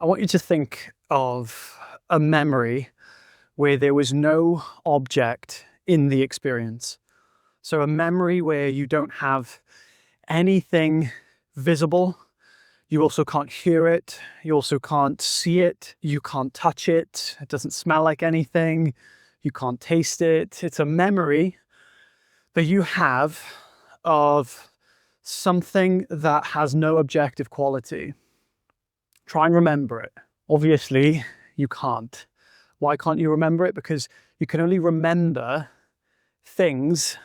I want you to think of a memory where there was no object in the experience. So a memory where you don't have anything visible. You also can't hear it. You also can't see it. You can't touch it. It doesn't smell like anything. You can't taste it. It's a memory that you have of something that has no objective quality. Try and remember it. Obviously, you can't. Why can't you remember it? Because you can only remember things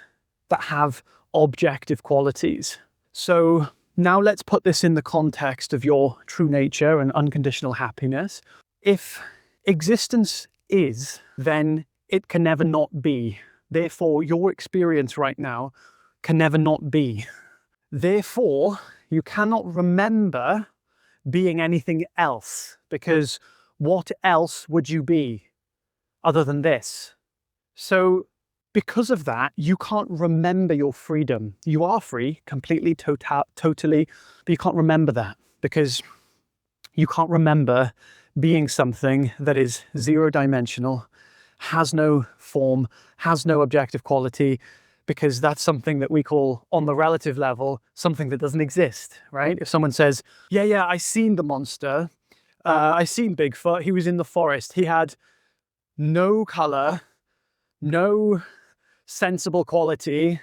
that have objective qualities. So now let's put this in the context of your true nature and unconditional happiness. If existence is, then it can never not be. Therefore, your experience right now can never not be. Therefore, you cannot remember being anything else, because what else would you be other than this? So because of that, you can't remember your freedom. You are free, completely, totally, but you can't remember that because you can't remember being something that is zero-dimensional, has no form, has no objective quality, because that's something that we call, on the relative level, something that doesn't exist, right? If someone says, yeah, I seen the monster, I seen Bigfoot, he was in the forest, he had no color, no sensible quality,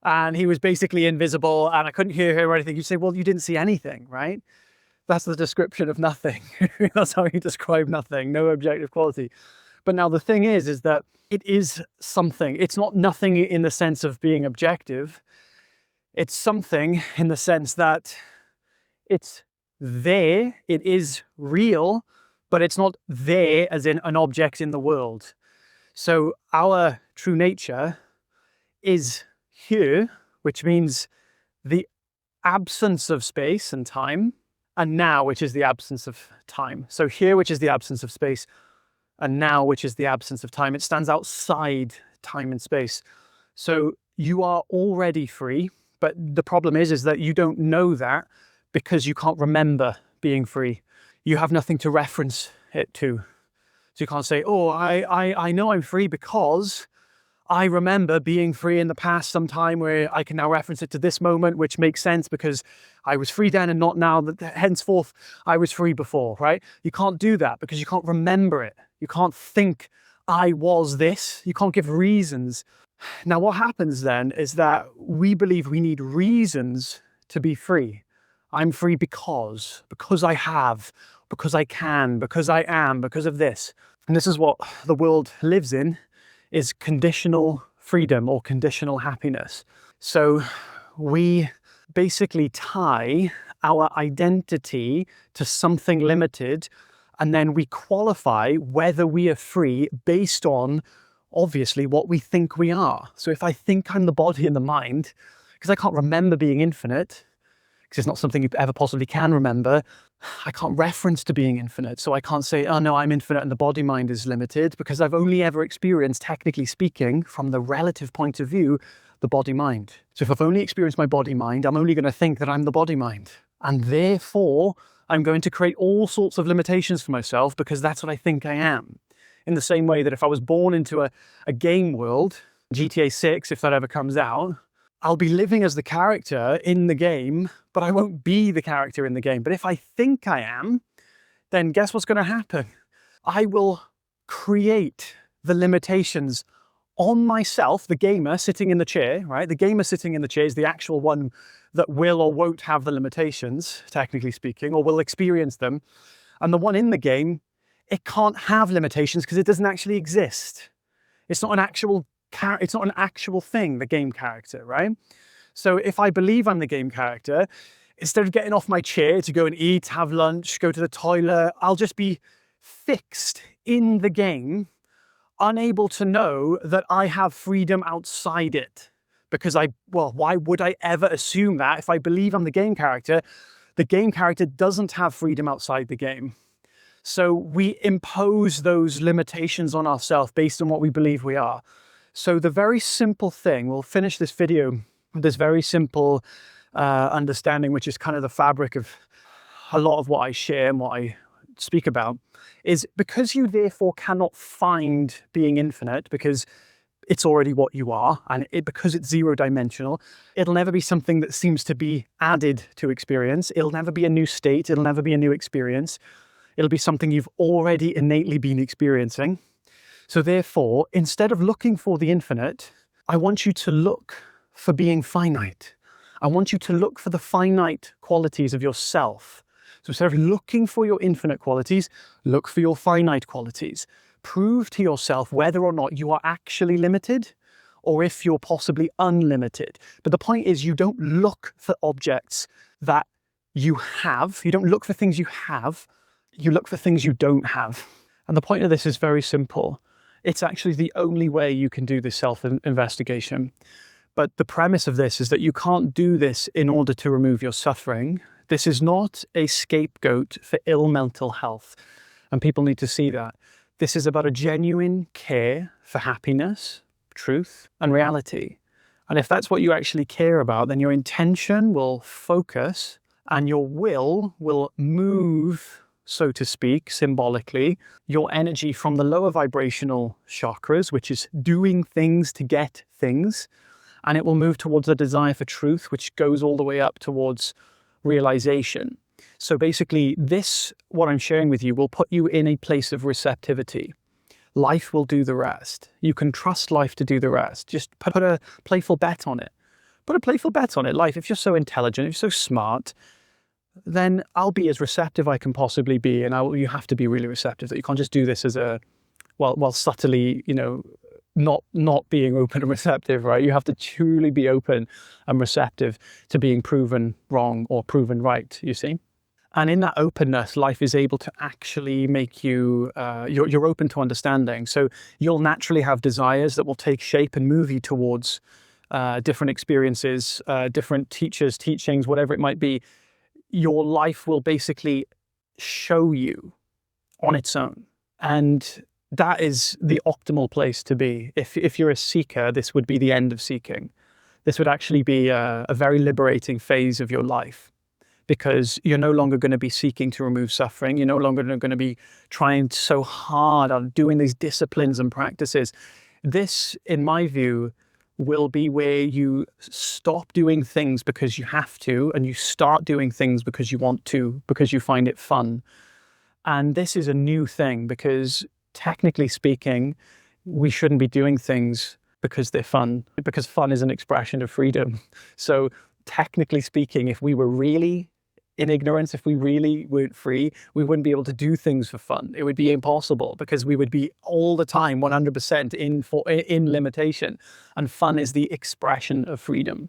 and he was basically invisible, and I couldn't hear him or anything. You say, well, you didn't see anything, right? That's the description of nothing. That's how you describe nothing, no objective quality. But now the thing is that it is something. It's not nothing in the sense of being objective. It's something in the sense that it's there, it is real, but it's not there as in an object in the world. So our true nature is here, which means the absence of space and time, and now, which is the absence of time. So here, which is the absence of space, and now, which is the absence of time. It stands outside time and space. So you are already free, but the problem is that you don't know that because you can't remember being free. You have nothing to reference it to. So you can't say, oh, I know I'm free because I remember being free in the past sometime where I can now reference it to this moment, which makes sense because I was free then and not now. Henceforth, I was free before, right? You can't do that because you can't remember it. You can't think I was this. You can't give reasons. Now, what happens then is that we believe we need reasons to be free. I'm free because I have, because I can, because I am, because of this. And this is what the world lives in, is conditional freedom or conditional happiness. So we basically tie our identity to something limited, and then we qualify whether we are free based on, obviously, what we think we are. So if I think I'm the body and the mind, because I can't remember being infinite, because it's not something you ever possibly can remember, I can't reference to being infinite. So I can't say, oh no, I'm infinite and the body mind is limited, because I've only ever experienced, technically speaking, from the relative point of view, the body mind. So if I've only experienced my body mind, I'm only going to think that I'm the body mind. And therefore, I'm going to create all sorts of limitations for myself because that's what I think I am. In the same way that if I was born into a game world, GTA 6, if that ever comes out, I'll be living as the character in the game, but I won't be the character in the game. But if I think I am, then guess what's going to happen? I will create the limitations on myself, the gamer sitting in the chair, right? The gamer sitting in the chair is the actual one that will or won't have the limitations, technically speaking, or will experience them. And the one in the game, it can't have limitations because it doesn't actually exist. It's not an actual thing, the game character, right? So if I believe I'm the game character, instead of getting off my chair to go and eat, have lunch, go to the toilet, I'll just be fixed in the game, unable to know that I have freedom outside it. Because why would I ever assume that? If I believe I'm the game character doesn't have freedom outside the game. So we impose those limitations on ourselves based on what we believe we are. So the very simple thing, we'll finish this video with this very simple understanding, which is kind of the fabric of a lot of what I share and what I speak about is because you therefore cannot find being infinite, because it's already what you are, and because it's zero-dimensional, it'll never be something that seems to be added to experience. It'll never be a new state. It'll never be a new experience. It'll be something you've already innately been experiencing. So therefore, instead of looking for the infinite, I want you to look for being finite. I want you to look for the finite qualities of yourself. So instead of looking for your infinite qualities, look for your finite qualities. Prove to yourself whether or not you are actually limited or if you're possibly unlimited. But the point is, you don't look for objects that you have. You don't look for things you have. You look for things you don't have. And the point of this is very simple. It's actually the only way you can do this self-investigation. But the premise of this is that you can't do this in order to remove your suffering. This is not a scapegoat for ill mental health. And people need to see that. This is about a genuine care for happiness, truth, and reality. And if that's what you actually care about, then your intention will focus and your will move, so to speak, symbolically, your energy from the lower vibrational chakras, which is doing things to get things, and it will move towards a desire for truth, which goes all the way up towards realization. So basically, what I'm sharing with you, will put you in a place of receptivity. Life will do the rest. You can trust life to do the rest. Just put a playful bet on it. Put a playful bet on it. Life, if you're so intelligent, if you're so smart, then I'll be as receptive I can possibly be. And you have to be really receptive. That you can't just do this as while subtly, not being open and receptive, right? You have to truly be open and receptive to being proven wrong or proven right, you see? And in that openness, life is able to actually make you, you're open to understanding. So you'll naturally have desires that will take shape and move you towards different experiences, different teachers, teachings, whatever it might be. Your life will basically show you on its own. And that is the optimal place to be. If you're a seeker, this would be the end of seeking. This would actually be a very liberating phase of your life, because you're no longer going to be seeking to remove suffering. You're no longer going to be trying so hard on doing these disciplines and practices. This, in my view, will be where you stop doing things because you have to, and you start doing things because you want to, because you find it fun. And this is a new thing, because technically speaking, we shouldn't be doing things because they're fun, because fun is an expression of freedom. So technically speaking, if we were really in ignorance, if we really weren't free, we wouldn't be able to do things for fun. It would be impossible, because we would be all the time 100% in limitation. And fun is the expression of freedom.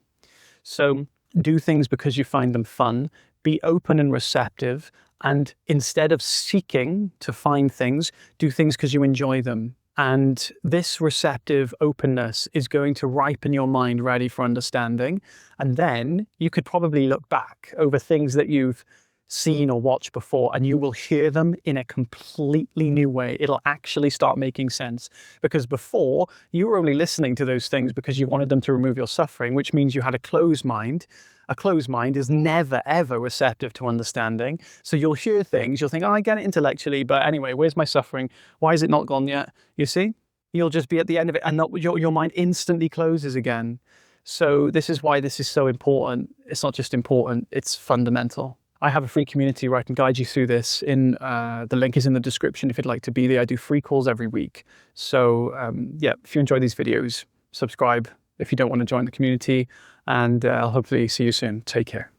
So do things because you find them fun. Be open and receptive. And instead of seeking to find things, do things because you enjoy them. And this receptive openness is going to ripen your mind ready for understanding. And then you could probably look back over things that you've seen or watched before, and you will hear them in a completely new way. It'll actually start making sense, because before you were only listening to those things because you wanted them to remove your suffering, which means you had a closed mind. A closed mind is never, ever receptive to understanding. So you'll hear things, you'll think, oh, I get it intellectually, but anyway, where's my suffering? Why is it not gone yet? You see? You'll just be at the end of it, and your mind instantly closes again. So this is why this is so important. It's not just important, it's fundamental. I have a free community where I can guide you through this. The link is in the description if you'd like to be there. I do free calls every week. So yeah, if you enjoy these videos, subscribe if you don't want to join the community, and I'll hopefully see you soon. Take care.